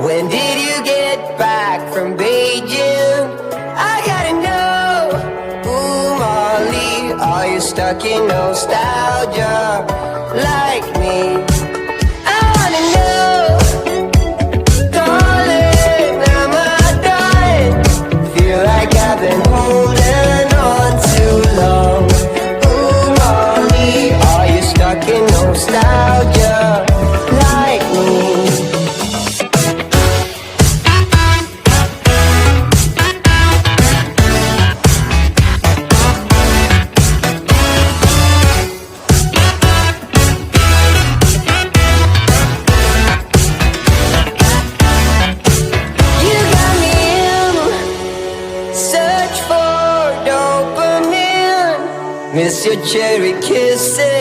When did you get back from Beijing? I gotta know. Ooh, Molly, are you stuck in nostalgia like me? I wanna know. Darling, am I dying? Feel like I've been holding on too long. Ooh, Molly, are you stuck in nostalgia like me? You got me in search for dopamine. Miss your cherry kisses.